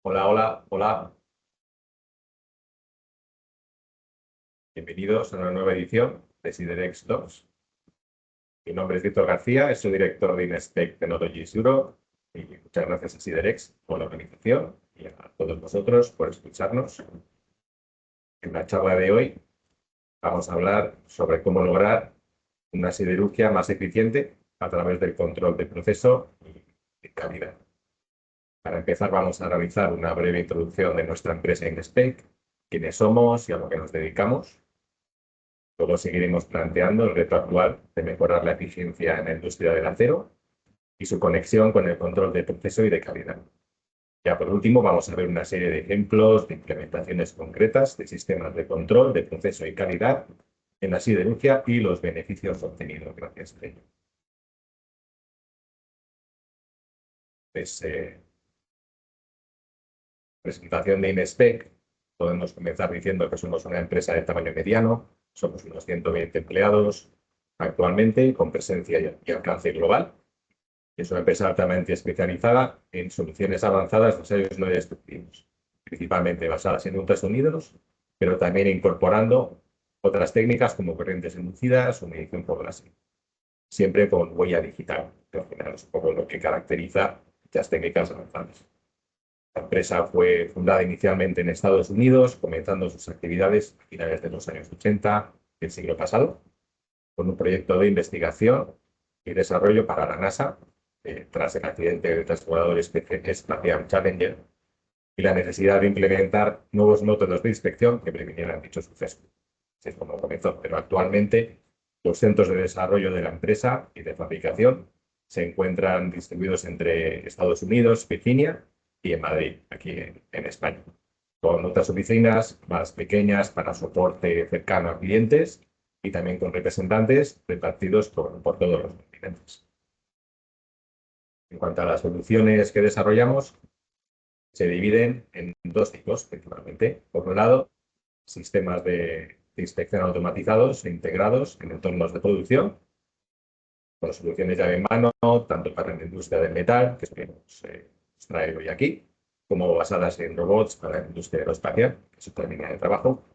Hola, hola, hola. Bienvenidos a una nueva edición de Siderex Talks. Mi nombre es Víctor García, soy director de Inspect Technologies Europe y muchas gracias a Siderex por la organización y a todos vosotros por escucharnos. En la charla de hoy vamos a hablar sobre cómo lograr una siderurgia más eficiente a través del control de proceso y de calidad. Para empezar, vamos a realizar una breve introducción de nuestra empresa Inspect, quiénes somos y a lo que nos dedicamos. Luego seguiremos planteando el reto actual de mejorar la eficiencia en la industria del acero y su conexión con el control de proceso y de calidad. Ya por último, vamos a ver una serie de ejemplos de implementaciones concretas de sistemas de control de proceso y calidad en la siderurgia y los beneficios obtenidos gracias a ello. Pues, presentación de Inspect. Podemos comenzar diciendo que somos una empresa de tamaño mediano, somos unos 120 empleados actualmente con presencia y alcance global. Es una empresa altamente especializada en soluciones avanzadas de ensayos no destructivos, principalmente basadas en ultrasonidos, pero también incorporando otras técnicas como corrientes inducidas o medición por láser, siempre con huella digital, que al final es un poco lo que caracteriza estas técnicas avanzadas. La empresa fue fundada inicialmente en Estados Unidos, comenzando sus actividades a finales de los años 80 del siglo pasado, con un proyecto de investigación y desarrollo para la NASA, tras el accidente del transbordador espacial Challenger y la necesidad de implementar nuevos métodos de inspección que previnieran dicho suceso. Así es como comenzó, pero actualmente los centros de desarrollo de la empresa y de fabricación se encuentran distribuidos entre Estados Unidos, Virginia y en Madrid, aquí en España, con otras oficinas más pequeñas para soporte cercano a clientes y también con representantes repartidos por todos los continentes. En cuanto a las soluciones que desarrollamos, se dividen en dos tipos principalmente. Por un lado, sistemas de inspección automatizados e integrados en entornos de producción, con soluciones llave en mano, tanto para la industria del metal, que es lo que nos trae hoy aquí, como basadas en robots para la industria aeroespacial, que es otra línea de trabajo.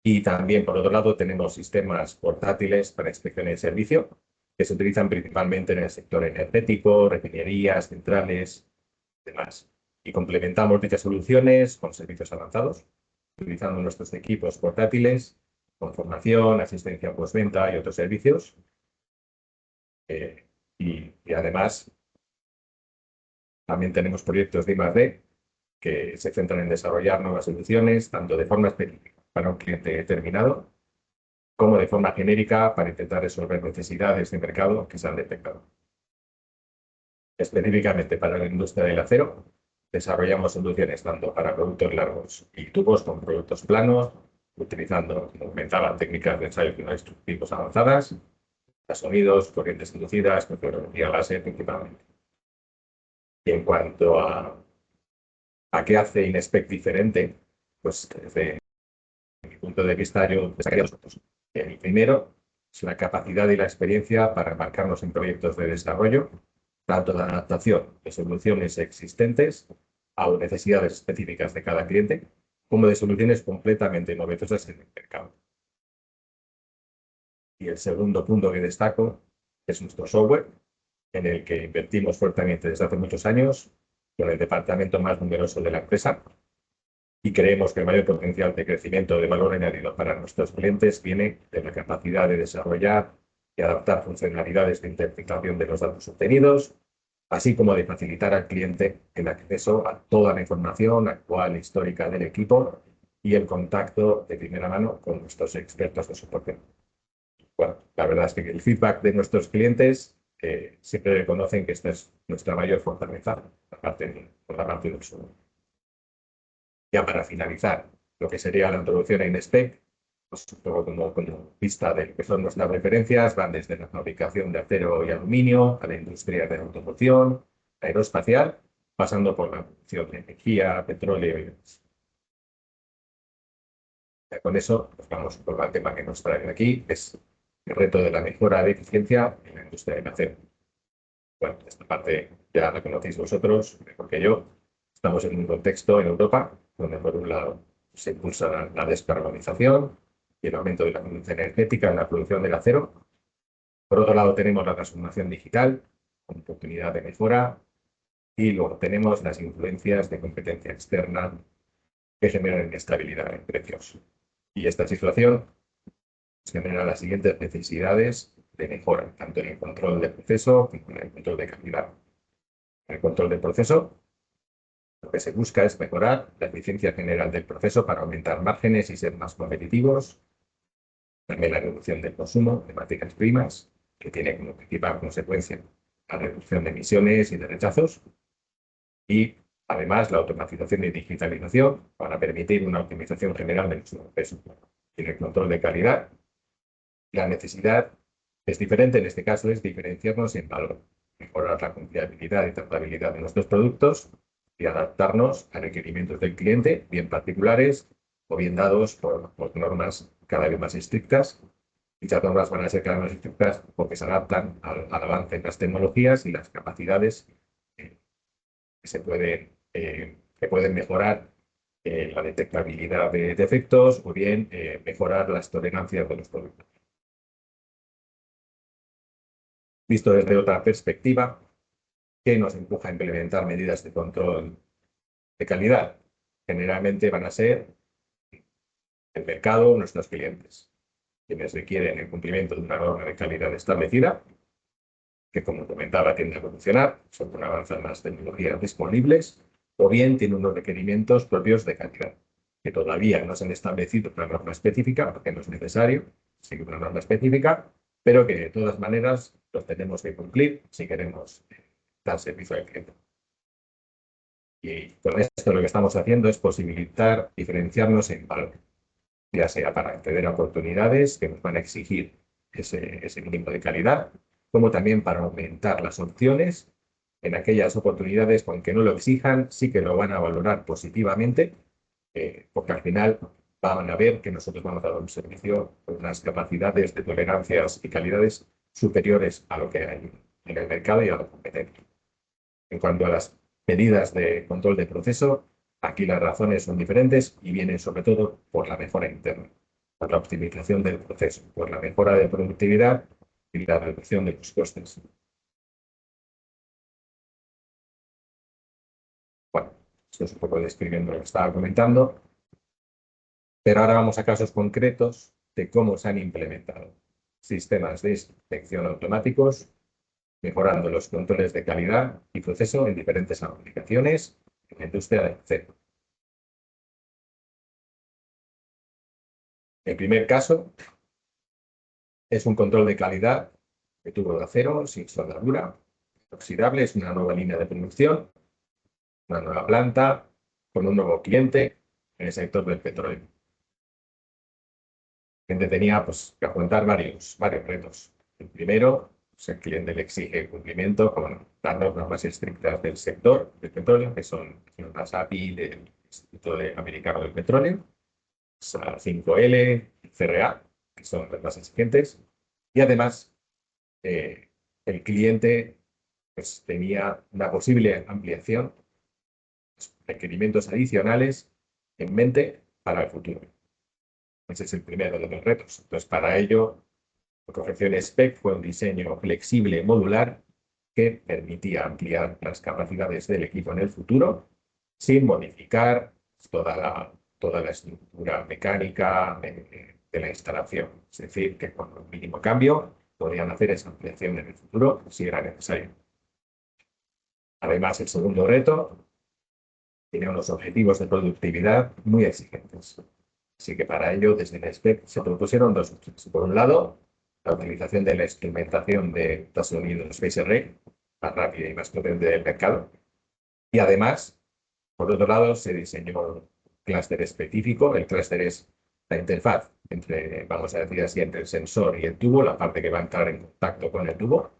Y también, por otro lado, tenemos sistemas portátiles para inspección y servicio, que se utilizan principalmente en el sector energético, refinerías, centrales, demás. Y complementamos dichas soluciones con servicios avanzados, utilizando nuestros equipos portátiles con formación, asistencia postventa y otros servicios. Y además, también tenemos proyectos de I+D que se centran en desarrollar nuevas soluciones, tanto de forma específica para un cliente determinado, como de forma genérica para intentar resolver necesidades de mercado que se han detectado. Específicamente para la industria del acero, desarrollamos soluciones tanto para productos largos y tubos como productos planos, utilizando, como comentaba, técnicas de ensayos no destructivos avanzadas, sonidos, corrientes inducidas, metodología láser principalmente. Y en cuanto a qué hace Inspect diferente, pues desde mi punto de vista yo destacaría dos puntos. El primero es la capacidad y la experiencia para embarcarnos en proyectos de desarrollo, tanto de adaptación de soluciones existentes a necesidades específicas de cada cliente, como de soluciones completamente novedosas en el mercado. Y el segundo punto que destaco es nuestro software, en el que invertimos fuertemente desde hace muchos años, con el departamento más numeroso de la empresa, y creemos que el mayor potencial de crecimiento de valor añadido para nuestros clientes viene de la capacidad de desarrollar y adaptar funcionalidades de interpretación de los datos obtenidos, así como de facilitar al cliente el acceso a toda la información actual e histórica del equipo y el contacto de primera mano con nuestros expertos de soporte. Bueno, la verdad es que el feedback de nuestros clientes siempre reconocen que esta es nuestra mayor fortaleza, por la parte del software. Ya para finalizar, lo que sería la introducción a Inspect, pues como pista de lo que son nuestras referencias, van desde la fabricación de acero y aluminio a la industria de automoción, aeroespacial, pasando por la producción de energía, petróleo y demás. Ya con eso, pues vamos por el tema que nos trae aquí, que es el reto de la mejora de eficiencia en la industria del acero. Bueno, esta parte ya la conocéis vosotros mejor que yo. Estamos en un contexto en Europa donde, por un lado, se impulsa la descarbonización y el aumento de la eficiencia energética en la producción del acero. Por otro lado, tenemos la transformación digital, con oportunidad de mejora, y luego tenemos las influencias de competencia externa que generan inestabilidad en precios. Y esta situación genera las siguientes necesidades de mejora, tanto en el control del proceso como en el control de calidad. En el control del proceso, lo que se busca es mejorar la eficiencia general del proceso para aumentar márgenes y ser más competitivos. También la reducción del consumo de materias primas, que tiene como principal consecuencia la reducción de emisiones y de rechazos. Y además la automatización y digitalización para permitir una optimización general de nuestro proceso. Y en el control de calidad, la necesidad es diferente, en este caso es diferenciarnos en valor, mejorar la confiabilidad y trazabilidad de nuestros productos y adaptarnos a requerimientos del cliente, bien particulares o bien dados por normas cada vez más estrictas. Dichas normas van a ser cada vez más estrictas porque se adaptan al avance en las tecnologías y las capacidades que pueden mejorar la detectabilidad de defectos o bien mejorar las tolerancias de los productos. Visto desde otra perspectiva, ¿qué nos empuja a implementar medidas de control de calidad? Generalmente van a ser el mercado o nuestros clientes, quienes requieren el cumplimiento de una norma de calidad establecida, que como comentaba tiende a evolucionar según avanzan las tecnologías disponibles, o bien tiene unos requerimientos propios de calidad, que todavía no se han establecido una norma específica, porque no es necesario seguir una norma específica, pero que de todas maneras los tenemos que cumplir si queremos dar servicio al cliente. Y con esto lo que estamos haciendo es posibilitar diferenciarnos en valor, ya sea para acceder a oportunidades que nos van a exigir ese mínimo de calidad, como también para aumentar las opciones en aquellas oportunidades que aunque no lo exijan, sí que lo van a valorar positivamente, porque al final van a ver que nosotros vamos a dar un servicio con unas capacidades de tolerancias y calidades superiores a lo que hay en el mercado y a la competencia. En cuanto a las medidas de control de proceso, aquí las razones son diferentes y vienen sobre todo por la mejora interna, por la optimización del proceso, por la mejora de productividad y la reducción de los costes. Bueno, esto es un poco describiendo lo que estaba comentando, pero ahora vamos a casos concretos de cómo se han implementado sistemas de inspección automáticos, mejorando los controles de calidad y proceso en diferentes aplicaciones en la industria del acero. El primer caso es un control de calidad de tubo de acero sin soldadura, oxidable, es una nueva línea de producción, una nueva planta, con un nuevo cliente en el sector del petróleo. El cliente tenía que afrontar varios retos. El primero, el cliente le exige el cumplimiento con las normas más estrictas del sector del petróleo, que son las API del Instituto Americano del Petróleo, la 5L, CRA, que son las más exigentes, y además el cliente tenía una posible ampliación, requerimientos adicionales en mente para el futuro. Ese es el primero de los retos. Entonces, para ello, lo que ofreció el SPEC fue un diseño flexible y modular que permitía ampliar las capacidades del equipo en el futuro sin modificar toda la estructura mecánica de la instalación. Es decir, que con un mínimo cambio podrían hacer esa ampliación en el futuro si era necesario. Además, el segundo reto tiene unos objetivos de productividad muy exigentes. Así que para ello, desde el SPEC se propusieron dos opciones. Por un lado, la utilización de la instrumentación de Estados Unidos Space Array, más rápida y más potente del mercado. Y además, por otro lado, se diseñó un clúster específico. El clúster es la interfaz entre, vamos a decir así, entre el sensor y el tubo, la parte que va a entrar en contacto con el tubo.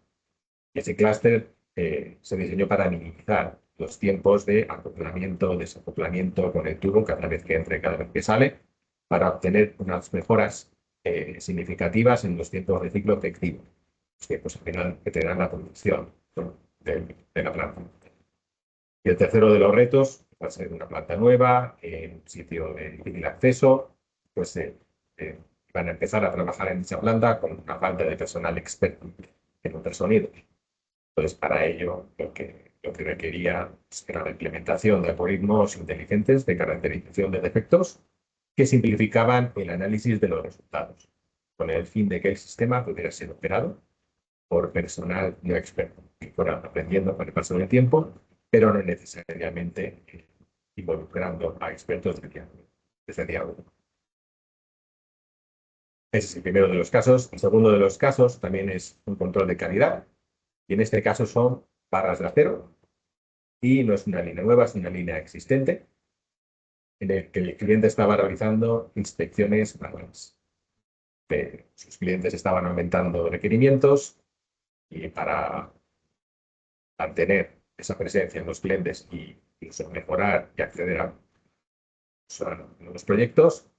Y ese clúster se diseñó para minimizar los tiempos de acoplamiento, desacoplamiento con el tubo cada vez que entre, cada vez que sale, para obtener unas mejoras significativas en los tiempos de ciclo efectivo, que al final que te dan la producción de la planta. Y el tercero de los retos va a ser una planta nueva, en un sitio de difícil acceso, pues van a empezar a trabajar en dicha planta con una falta de personal experto en ultrasonidos. Entonces, para ello, lo que requería era la implementación de algoritmos inteligentes de caracterización de defectos que simplificaban el análisis de los resultados, con el fin de que el sistema pudiera ser operado por personal no experto, que fuera aprendiendo con el paso del tiempo, pero no necesariamente involucrando a expertos desde el día uno. Ese es el primero de los casos. El segundo de los casos también es un control de calidad, y en este caso son barras de acero, y no es una línea nueva, es una línea existente, en el que el cliente estaba realizando inspecciones manuales. Sus clientes estaban aumentando requerimientos y para mantener esa presencia en los clientes y incluso mejorar y acceder a nuevos proyectos,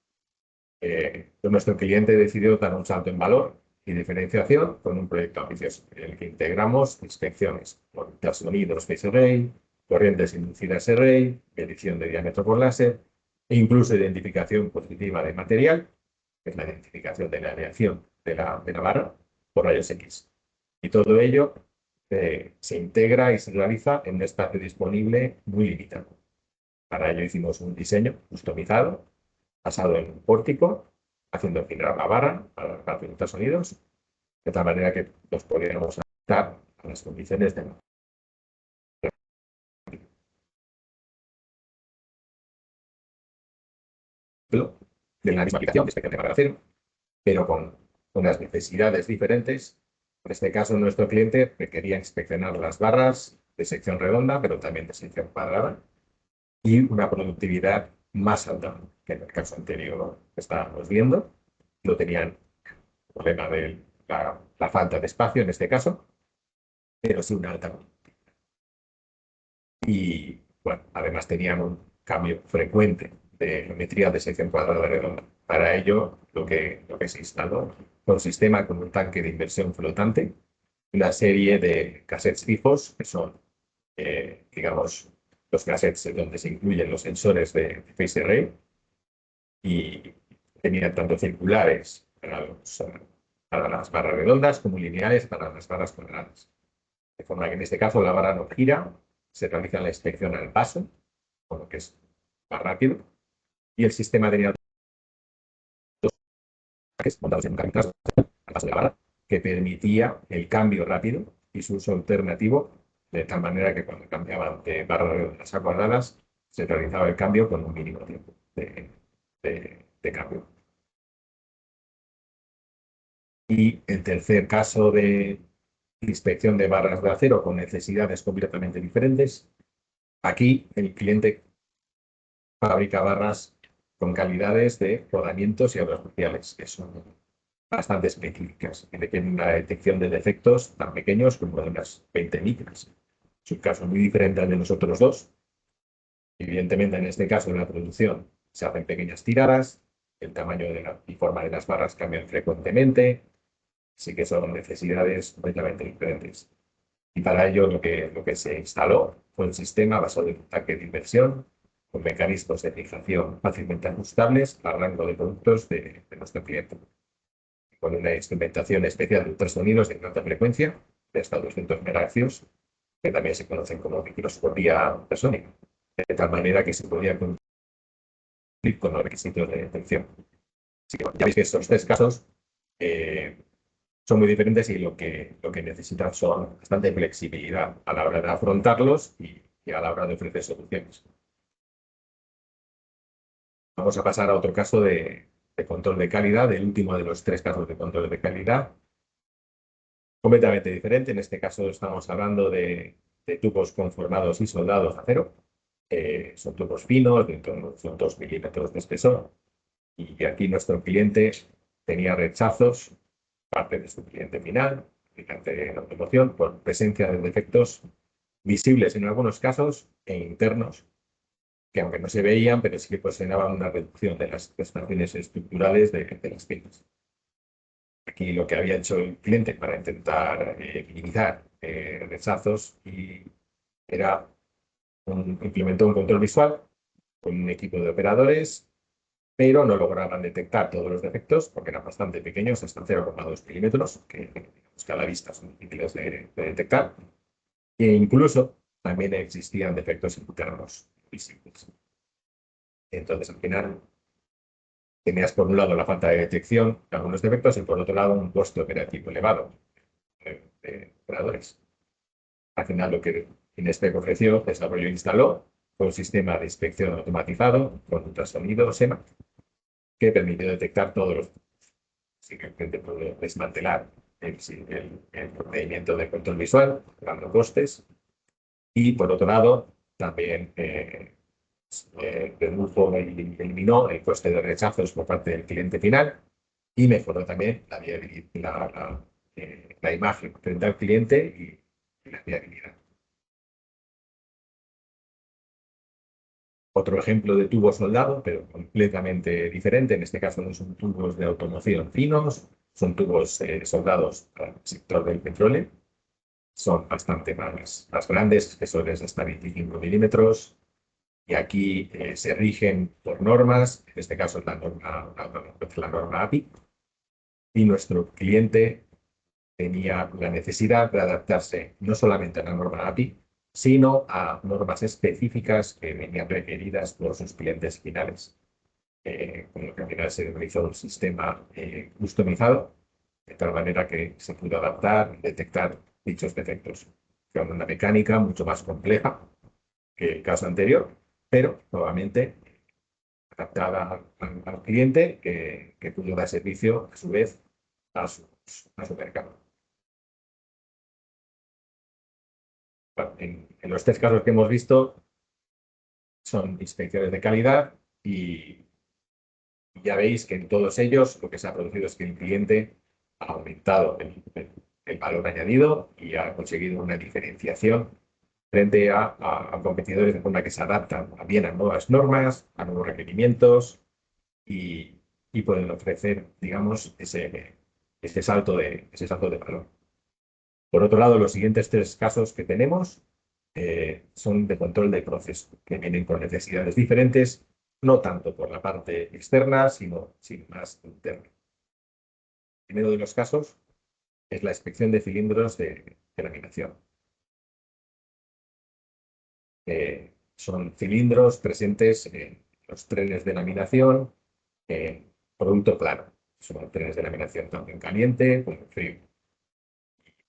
nuestro cliente decidió dar un salto en valor y diferenciación con un proyecto ambicioso en el que integramos inspecciones por ultrasonidos Phase Array, corrientes inducidas Array, medición de diámetro por láser e incluso identificación positiva de material, que es la identificación de la aleación de la barra por rayos X. Y todo ello se integra y se realiza en un espacio disponible muy limitado. Para ello hicimos un diseño customizado basado en un pórtico, haciendo girar la barra para los ultrasonidos, de tal manera que los pudiéramos adaptar a las condiciones de la misma aplicación de inspección de barra de acero, pero con unas necesidades diferentes. En este caso, nuestro cliente requería inspeccionar las barras de sección redonda, pero también de sección cuadrada, y una productividad más alta que en el caso anterior que estábamos viendo. No tenían problema de la falta de espacio en este caso, pero sí una alta. Y bueno, además tenían un cambio frecuente de geometría de sección cuadrada redonda. Para ello, lo que se instaló fue un sistema con un tanque de inversión flotante, una serie de cassettes fijos, que son, digamos, los cassettes donde se incluyen los sensores de Phase Array, y tenían tanto circulares para las barras redondas como lineales para las barras cuadradas. De forma que en este caso la barra no gira, se realiza la inspección al paso, con lo que es más rápido, y el sistema tenía dos tanques montados en un camión al paso de la barra, que permitía el cambio rápido y su uso alternativo, de tal manera que cuando cambiaban de barras redondas a cuadradas, se realizaba el cambio con un mínimo tiempo de cambio. Y el tercer caso de inspección de barras de acero con necesidades completamente diferentes. Aquí el cliente fabrica barras con calidades de rodamientos y obras sociales, que son bastante específicas y requieren una detección de defectos tan pequeños como de unas 20 micras. Es un caso muy diferente al de los otros dos. Evidentemente, en este caso, en la producción se hacen pequeñas tiradas, el tamaño y forma de las barras cambian frecuentemente, sí que son necesidades completamente diferentes. Y para ello lo que se instaló fue un sistema basado en un tanque de inversión con mecanismos de fijación fácilmente ajustables al rango de productos de nuestro cliente, con una instrumentación especial de ultrasonidos de alta frecuencia de hasta 200 MHz, que también se conocen como microscopía ultrasónica, de tal manera que se podía cumplir con los requisitos de detección. Así que bueno, ya veis que estos tres casos son muy diferentes y lo que necesitan son bastante flexibilidad a la hora de afrontarlos y a la hora de ofrecer soluciones. Vamos a pasar a otro caso de control de calidad, el último de los tres casos de control de calidad, completamente diferente. En este caso estamos hablando de tubos conformados y soldados a acero. Son tubos finos, son 2 milímetros de espesor. Y aquí nuestro cliente tenía rechazos, parte de su cliente final, fabricante de automoción, por presencia de defectos visibles en algunos casos e internos, que aunque no se veían, pero sí que ocasionaban una reducción de las prestaciones estructurales de las piezas. Aquí lo que había hecho el cliente para intentar minimizar rechazos era implementó un control visual con un equipo de operadores, pero no lograban detectar todos los defectos porque eran bastante pequeños, hasta 0,2 milímetros, que a la vista son difíciles de detectar. E incluso también existían defectos internos visibles. Entonces, al final, tenías por un lado la falta de detección de algunos defectos y por otro lado un costo operativo elevado de operadores. Al final, lo que Inespec ofreció, desarrolló e instaló fue un sistema de inspección automatizado con ultrasonido SEMA que permitió detectar todos los simplemente puede desmantelar el procedimiento de control visual, dando costes, y por otro lado, también redujo y eliminó el coste de rechazos por parte del cliente final y mejoró también la imagen frente al cliente y la viabilidad. Otro ejemplo de tubo soldado, pero completamente diferente. En este caso no son tubos de automoción finos, son tubos soldados para el sector del petróleo. Son bastante más grandes, espesores hasta 25 milímetros. Y aquí se rigen por normas, en este caso es la norma API. Y nuestro cliente tenía la necesidad de adaptarse no solamente a la norma API, sino a normas específicas que venían requeridas por sus clientes finales. Con lo que al final se realizó un sistema customizado, de tal manera que se pudo adaptar y detectar dichos defectos. Con una mecánica mucho más compleja que el caso anterior, pero nuevamente adaptada al cliente que pudo dar servicio a su vez a su mercado. En los tres casos que hemos visto son inspecciones de calidad y ya veis que en todos ellos lo que se ha producido es que el cliente ha aumentado el valor añadido y ha conseguido una diferenciación frente a competidores de forma que se adaptan bien a nuevas normas, a nuevos requerimientos y, y pueden ofrecer, digamos, ese salto de valor. Por otro lado, los siguientes tres casos que tenemos son de control de proceso, que vienen con necesidades diferentes, no tanto por la parte externa, sino más interna. El primero de los casos es la inspección de cilindros de laminación. Son cilindros presentes en los trenes de laminación, producto plano. Son trenes de laminación tanto en caliente como en frío.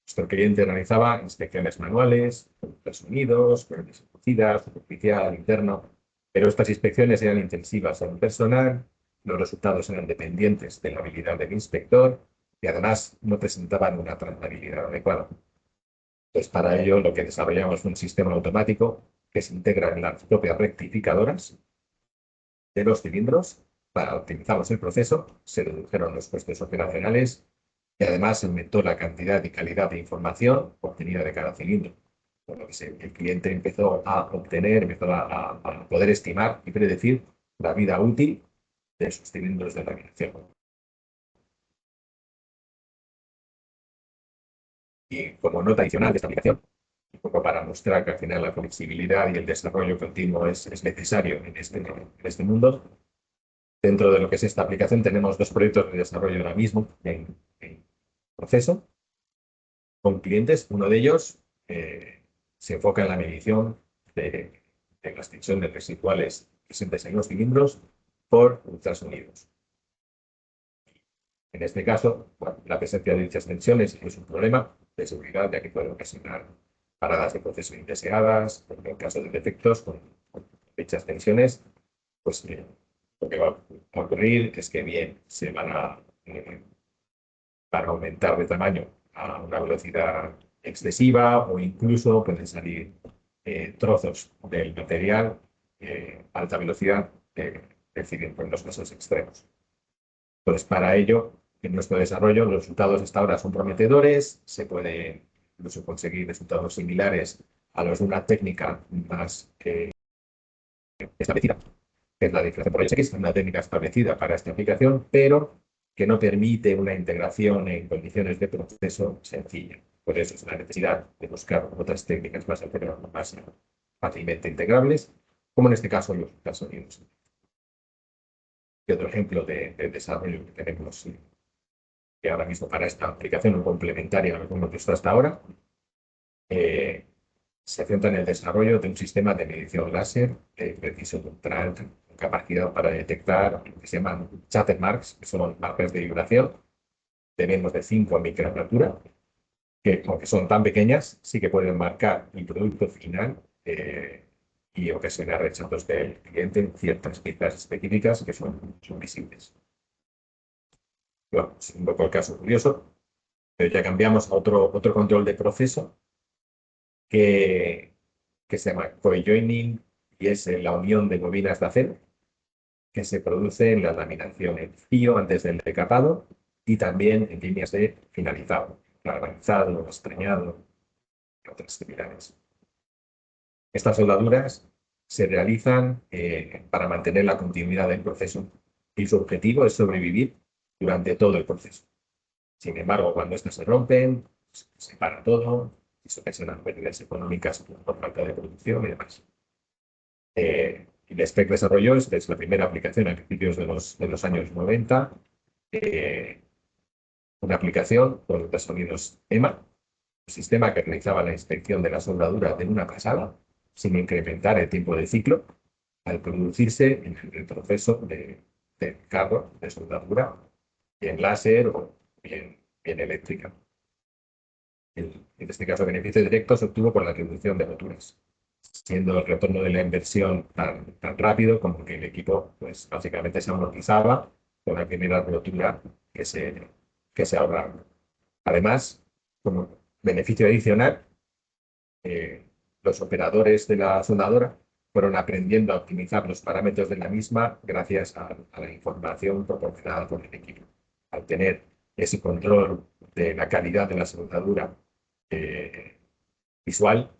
Nuestro cliente realizaba inspecciones manuales, ultrasonidos, pruebas inducidas, superficial, interno, pero estas inspecciones eran intensivas en el personal, los resultados eran dependientes de la habilidad del inspector y además no presentaban una trazabilidad adecuada. Pues para ello lo que desarrollamos fue un sistema automático que se integra en las propias rectificadoras de los cilindros para optimizar el proceso, se redujeron los costes operacionales y además se aumentó la cantidad y calidad de información obtenida de cada cilindro. Por lo que el cliente empezó a obtener, empezó a poder estimar y predecir la vida útil de sus cilindros de laminación. Y como nota adicional de esta aplicación, un poco para mostrar que al final la flexibilidad y el desarrollo continuo es necesario en este mundo, dentro de lo que es esta aplicación tenemos dos proyectos de desarrollo ahora mismo en proceso con clientes. Uno de ellos se enfoca en la medición de las tensiones residuales presentes en los cilindros por ultrasonidos. En este caso, bueno, la presencia de dichas tensiones es un problema de seguridad, ya que puede ocasionar paradas de proceso indeseadas, porque en caso de defectos con dichas tensiones, pues lo que va a ocurrir es que bien se van a aumentar de tamaño a una velocidad excesiva o incluso pueden salir trozos del material a alta velocidad, es decir, en los casos extremos. Entonces, para ello, en nuestro desarrollo, los resultados hasta ahora son prometedores, se puede incluso conseguir resultados similares a los de una técnica más establecida, que es la diferencia por X, una técnica establecida para esta aplicación, pero que no permite una integración en condiciones de proceso sencilla. Por eso es la necesidad de buscar otras técnicas más fácilmente integrables, como en este caso los ultrasonidos. Y otro ejemplo de desarrollo que tenemos que ahora mismo para esta aplicación o complementaria a lo que hemos visto hasta ahora, se centra en el desarrollo de un sistema de medición láser de precisión ultra con capacidad para detectar lo que se llaman chatter marks, que son marcas de vibración de menos de 5 micras de altura, que aunque son tan pequeñas, sí que pueden marcar el producto final y ocasionar rechazos del cliente en ciertas piezas específicas que son visibles. Bueno, es un poco el caso curioso, pero ya cambiamos a otro control de proceso que se llama cojoining y es la unión de bobinas de acero que se produce en la laminación en frío antes del decapado y también en líneas de finalizado, galvanizado, estreñado y otras similares. Estas soldaduras se realizan para mantener la continuidad del proceso y su objetivo es sobrevivir durante todo el proceso. Sin embargo, cuando estas se rompen, se para todo y se ocasionan pérdidas económicas por falta de producción y demás. InSpec desarrolló, esta es la primera aplicación a principios de los años 90, una aplicación con ultrasonidos EMA, un sistema que realizaba la inspección de la soldadura de una pasada sin incrementar el tiempo de ciclo al producirse en el proceso de carro de soldadura, bien láser o bien eléctrica. En este caso, el beneficio directo se obtuvo por la reducción de roturas, siendo el retorno de la inversión tan rápido como que el equipo pues, básicamente se amortizaba con la primera rotura que se ahorraba. Además, como beneficio adicional, los operadores de la soldadora fueron aprendiendo a optimizar los parámetros de la misma gracias a la información proporcionada por el equipo. Al tener ese control de la calidad de la soldadura visual,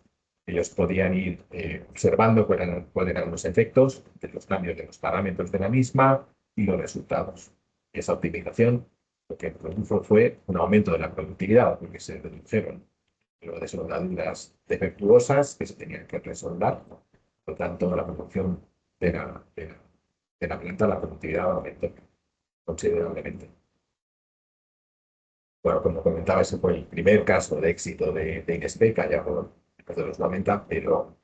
ellos podían ir observando cuáles eran los efectos de los cambios de los parámetros de la misma y los resultados. Esa optimización lo que produjo fue un aumento de la productividad, porque se redujeron de soldaduras defectuosas que se tenían que resoldar. Por lo tanto, la producción de la planta, la productividad aumentó considerablemente. Bueno, como comentaba, ese fue el primer caso de éxito de InSpec allá después de los 90, pero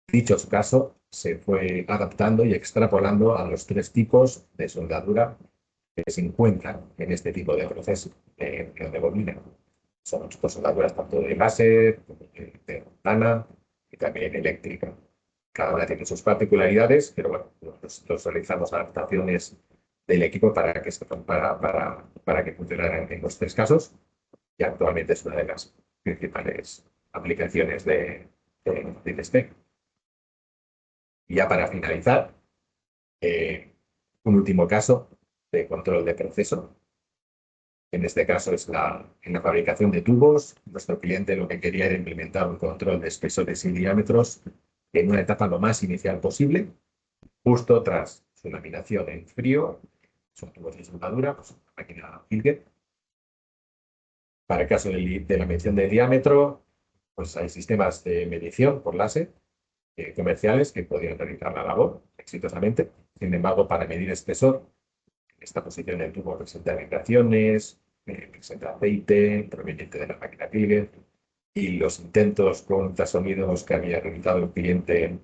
dicho caso se fue adaptando y extrapolando a los 3 tipos de soldadura que se encuentran en este tipo de proceso de bobina. Son soldaduras tanto de láser, de lana y también eléctrica. Cada una tiene sus particularidades, pero bueno, nosotros realizamos adaptaciones del equipo para que funcionaran en los 3 casos y actualmente es una de las principales aplicaciones de InSpec. Y ya para finalizar, un último caso de control de proceso. En este caso es en la fabricación de tubos. Nuestro cliente lo que quería era implementar un control de espesores y diámetros en una etapa lo más inicial posible, justo tras su laminación en frío. Son tubos de soldadura, pues una máquina Hilger. Para el caso de la medición de diámetro, pues hay sistemas de medición por láser comerciales que podrían realizar la labor exitosamente. Sin embargo, para medir espesor, esta posición del tubo presenta vibraciones, presenta aceite proveniente de la máquina Pilger y los intentos con ultrasonidos que había realizado el cliente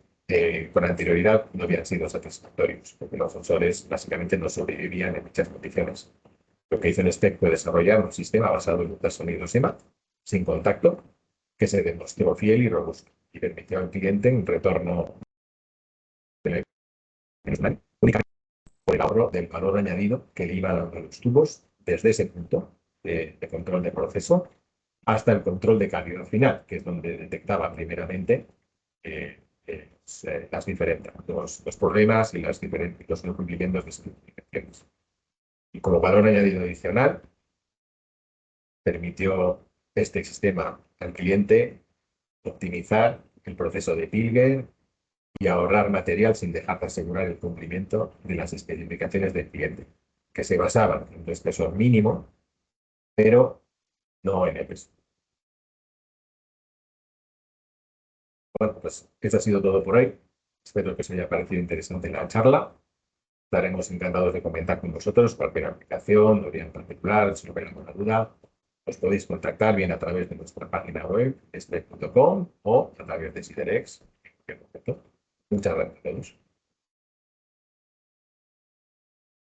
con anterioridad no habían sido satisfactorios, porque los sensores básicamente no sobrevivían en dichas condiciones. Lo que hizo InSpec fue desarrollar un sistema basado en ultrasonidos EMA, sin contacto, que se demostró fiel y robusto y permitió al cliente un retorno únicamente por el ahorro del valor añadido que le iba dando a los tubos desde ese punto de control de proceso hasta el control de calidad final, que es donde detectaba primeramente los problemas y los incumplimientos de especificaciones. Y como valor añadido adicional, permitió este sistema al cliente optimizar el proceso de Pilger y ahorrar material sin dejar de asegurar el cumplimiento de las especificaciones del cliente, que se basaban en un espesor mínimo, pero no en el peso. Bueno, pues eso ha sido todo por hoy. Espero que os haya parecido interesante la charla. Estaremos encantados de comentar con vosotros cualquier aplicación o bien en particular, si hubiera alguna duda. Os podéis contactar bien a través de nuestra página web, spec.com, o a través de Siderex. Muchas gracias a todos.